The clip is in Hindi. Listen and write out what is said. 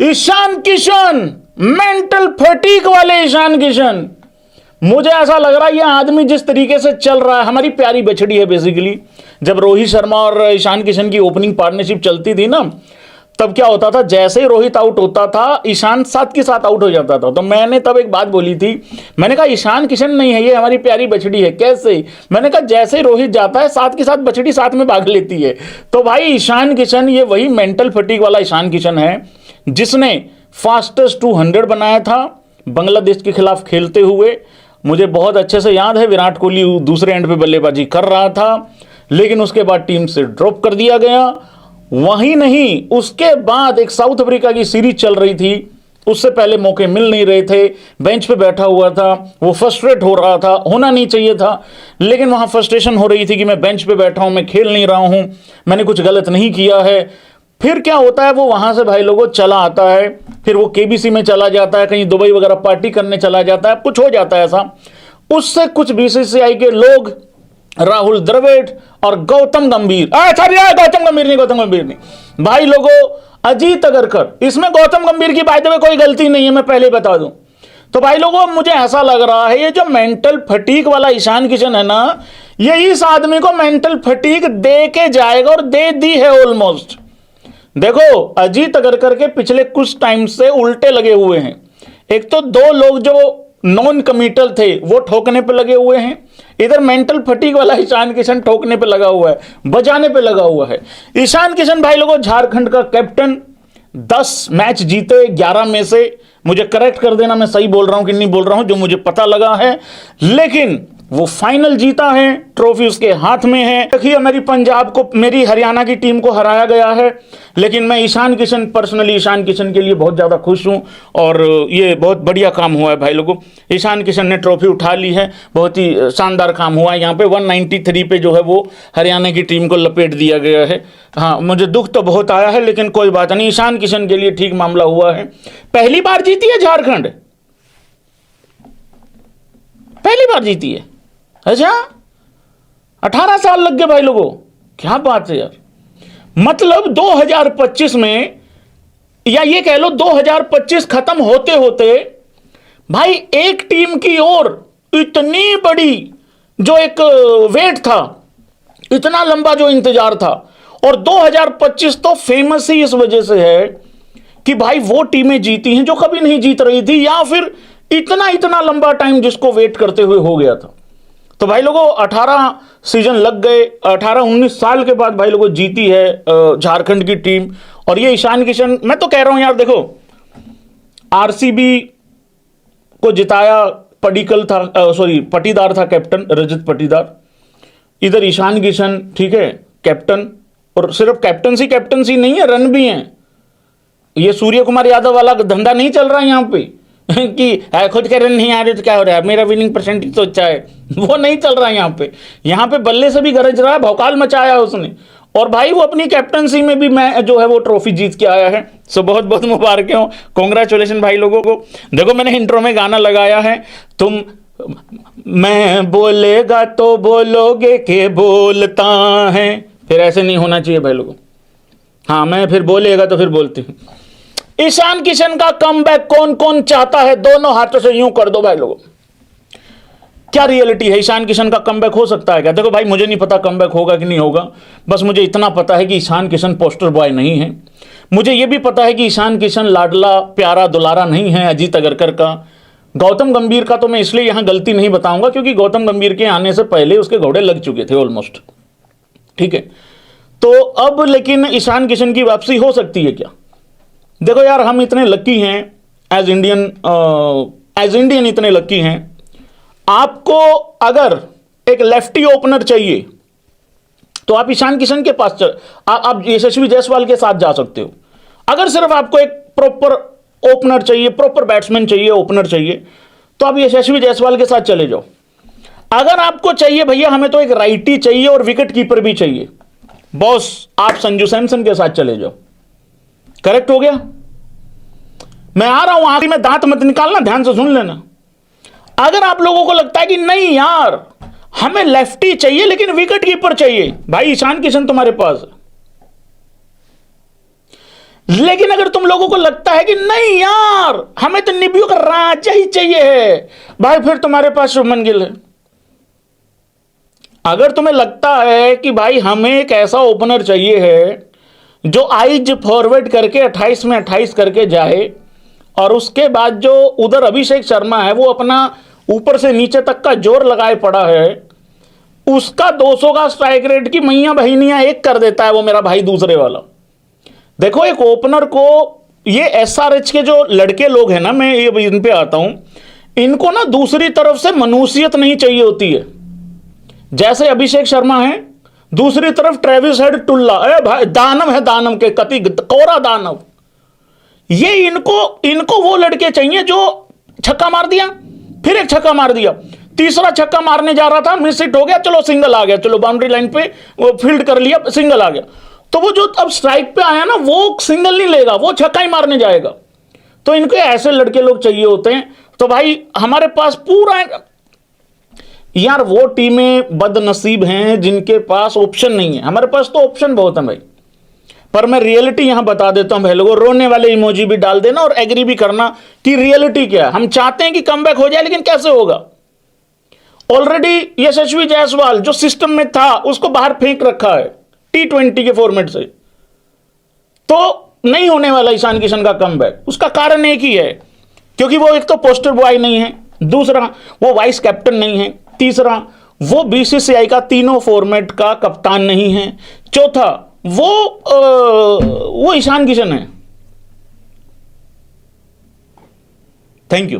ईशान किशन, मेंटल फटीक वाले ईशान किशन। मुझे ऐसा लग रहा है ये आदमी जिस तरीके से चल रहा है, हमारी प्यारी बछड़ी है बेसिकली। जब रोहित शर्मा और ईशान किशन की ओपनिंग पार्टनरशिप चलती थी ना, तब क्या होता था, जैसे ही रोहित आउट होता था ईशान साथ के साथ आउट हो जाता था। तो मैंने तब एक बात बोली थी, मैंने कहा ईशान किशन नहीं है ये, हमारी प्यारी बछड़ी है। कैसे? मैंने कहा जैसे ही रोहित जाता है साथ के साथ बछड़ी साथ में भाग लेती है। तो भाई ईशान किशन ये वही मेंटल फटीक वाला ईशान किशन है जिसने फास्टेस्ट 200 बनाया था बांग्लादेश के खिलाफ खेलते हुए। मुझे बहुत अच्छे से याद है विराट कोहली दूसरे एंड पे बल्लेबाजी कर रहा था, लेकिन उसके बाद टीम से ड्रॉप कर दिया गया। वहीं नहीं, उसके बाद एक साउथ अफ्रीका की सीरीज चल रही थी, उससे पहले मौके मिल नहीं रहे थे, बेंच पे बैठा हुआ था, वो फ्रस्ट्रेट हो रहा था, होना नहीं चाहिए था, लेकिन वहां फ्रस्ट्रेशन हो रही थी कि मैं बेंच पे बैठा हूं, मैं खेल नहीं रहा हूं, मैंने कुछ गलत नहीं किया है। फिर क्या होता है, वो वहां से भाई लोगों चला आता है, फिर वो केबीसी में चला जाता है, कहीं दुबई वगैरह पार्टी करने चला जाता है, कुछ हो जाता है ऐसा। उससे कुछ बीसीसीआई के लोग, राहुल द्रविड़ और गौतम गंभीर, गौतम गंभीर नहीं भाई लोगों, अजीत अगरकर, इसमें गौतम गंभीर की बात में कोई गलती नहीं है, मैं पहले बता दूं। तो भाई लोगों मुझे ऐसा लग रहा है ये जो मेंटल फटीक वाला ईशान किशन है ना, ये इस आदमी को मेंटल फटीक दे के जाएगा और दे दी है ऑलमोस्ट। देखो अजीत अगरकर के पिछले कुछ टाइम से उल्टे लगे हुए हैं। एक तो दो लोग जो नॉन कमिटल थे वो ठोकने पे लगे हुए हैं, इधर मेंटल फटीक वाला ईशान किशन ठोकने पे लगा हुआ है, बजाने पे लगा हुआ है। ईशान किशन भाई लोगों झारखंड का कैप्टन, 10 मैच जीते 11 में से, मुझे करेक्ट कर देना मैं सही बोल रहा हूं कि नहीं बोल रहा हूं, जो मुझे पता लगा है, लेकिन वो फाइनल जीता है, ट्रॉफी उसके हाथ में है। देखिए मेरी पंजाब को, मेरी हरियाणा की टीम को हराया गया है, लेकिन मैं ईशान किशन, पर्सनली ईशान किशन के लिए बहुत ज़्यादा खुश हूं और ये बहुत बढ़िया काम हुआ है भाई लोगों। ईशान किशन ने ट्रॉफी उठा ली है, बहुत ही शानदार काम हुआ है। यहाँ पे 193 पे जो है वो हरियाणा की टीम को लपेट दिया गया है। हाँ मुझे दुख तो बहुत आया है, लेकिन कोई बात नहीं, ईशान किशन के लिए ठीक मामला हुआ है। पहली बार जीती है झारखंड, पहली बार जीती है। अच्छा 18 साल लग गए भाई लोगों, क्या बात है यार। मतलब 2025 में, या ये कह लो 2025 खत्म होते होते भाई एक टीम की ओर इतनी बड़ी जो एक वेट था, इतना लंबा जो इंतजार था, और 2025 तो फेमस ही इस वजह से है कि भाई वो टीमें जीती हैं जो कभी नहीं जीत रही थी, या फिर इतना इतना लंबा टाइम जिसको वेट करते हुए हो गया था। तो भाई लोगों 18 सीजन लग गए, 18-19 साल के बाद भाई लोगों जीती है झारखंड की टीम। और ये ईशान किशन, मैं तो कह रहा हूं यार, देखो आरसीबी को जिताया पडिक्कल था, सॉरी पटीदार था कैप्टन, रजत पटीदार। इधर ईशान किशन ठीक है कैप्टन, और सिर्फ कैप्टनसी नहीं है, रन भी है। ये सूर्य कुमार यादव वाला धंधा नहीं चल रहा है यहाँ पे कि खुद के रन नहीं आ रहे तो क्या हो रहा है, मेरा विनिंग परसेंटेज तो अच्छा है, वो नहीं चल रहा है यहाँ पे। यहाँ पे बल्ले से भी गरज रहा है, भौकाल मचाया है उसने, और भाई वो अपनी कैप्टनसी में भी मैं जो है वो ट्रॉफी जीत के आया है। सो बहुत बहुत मुबारक हो, कॉन्ग्रेचुलेशन भाई लोगों को। देखो मैंने इंट्रो में गाना लगाया है, तुम मैं बोलेगा तो बोलोगे के बोलता है, फिर ऐसे नहीं होना चाहिए भाई लोगों। हाँ मैं फिर बोलेगा तो फिर बोलती हूँ। ईशान किशन का कमबैक कौन कौन चाहता है, दोनों हाथों से यूं कर दो भाई लोगों। क्या रियलिटी है, ईशान किशन का कमबैक हो सकता है क्या? देखो भाई मुझे नहीं पता कमबैक होगा कि नहीं होगा, बस मुझे इतना पता है कि ईशान किशन पोस्टर बॉय नहीं है। मुझे यह भी पता है कि ईशान किशन लाडला प्यारा दुलारा नहीं है अजीत अगरकर का। गौतम गंभीर का तो मैं इसलिए यहां गलती नहीं बताऊंगा क्योंकि गौतम गंभीर के आने से पहले उसके घोड़े लग चुके थे ऑलमोस्ट, ठीक है। तो अब लेकिन ईशान किशन की वापसी हो सकती है क्या? देखो यार हम इतने लकी हैं एज इंडियन इतने लकी हैं। आपको अगर एक लेफ्टी ओपनर चाहिए तो आप ईशान किशन के पास आप यशस्वी जायसवाल के साथ जा सकते हो। अगर सिर्फ आपको एक प्रॉपर ओपनर चाहिए, प्रॉपर बैट्समैन चाहिए, ओपनर चाहिए, तो आप यशस्वी जायसवाल के साथ चले जाओ। अगर आपको चाहिए भैया हमें तो एक राइटी चाहिए और विकेट कीपर भी चाहिए, बॉस आप संजू सैमसन के साथ चले जाओ। करेक्ट हो गया? मैं आ रहा हूं, आखिरी में दांत मत निकालना, ध्यान से सुन लेना। अगर आप लोगों को लगता है कि नहीं यार हमें लेफ्टी चाहिए लेकिन विकेट कीपर चाहिए, भाई ईशान किशन तुम्हारे पास है। लेकिन अगर तुम लोगों को लगता है कि नहीं यार हमें तो निबियों का राजा ही चाहिए है भाई, फिर तुम्हारे पास शुभमन गिल है। अगर तुम्हें लगता है कि भाई हमें एक ऐसा ओपनर चाहिए है जो आइज फॉरवर्ड करके 28 में 28 करके जाए, और उसके बाद जो उधर अभिषेक शर्मा है वो अपना ऊपर से नीचे तक का जोर लगाए पड़ा है, उसका 200 का स्ट्राइक रेट की मैया बहनियां एक कर देता है वो मेरा भाई दूसरे वाला। देखो एक ओपनर को, ये एसआरएच के जो लड़के लोग हैं ना, मैं ये इन पे आता हूं, इनको ना दूसरी तरफ से मनुष्यत नहीं चाहिए होती है। जैसे अभिषेक शर्मा है, दूसरी तरफ ट्रेविस हेड टुल्ला, अरे भाई दानव है, दानव के कति कोरा दानव। ये इनको वो लड़के चाहिए जो छक्का मार दिया, फिर एक छक्का मार दिया, तीसरा छक्का मारने जा रहा था, मिस हिट हो गया, चलो सिंगल आ गया, चलो बाउंड्री लाइन पे वो फील्ड कर लिया, सिंगल आ गया। तो वो जो अब स्ट्राइक पे आया ना, वो सिंगल नहीं लेगा, वो छक्का ही मारने जाएगा। तो इनको ऐसे लड़के लोग चाहिए होते हैं। तो भाई हमारे पास पूरा, यार वो टीमें बदनसीब हैं जिनके पास ऑप्शन नहीं है, हमारे पास तो ऑप्शन बहुत है भाई। पर मैं रियलिटी यहां बता देता हूं भाई लोगों, रोने वाले इमोजी भी डाल देना और एग्री भी करना कि रियलिटी क्या है। हम चाहते हैं कि कमबैक हो जाए, लेकिन कैसे होगा? ऑलरेडी यशस्वी जायसवाल जो सिस्टम में था उसको बाहर फेंक रखा है T20 के फॉर्मेट से, तो नहीं होने वाला ईशान किशन का कमबैक। उसका कारण एक ही है, क्योंकि वो एक तो पोस्टर बॉय नहीं है, दूसरा वो वाइस कैप्टन नहीं है, तीसरा वो बीसीसीआई का तीनों फॉर्मेट का कप्तान नहीं है, चौथा वो ईशान किशन है। Thank you.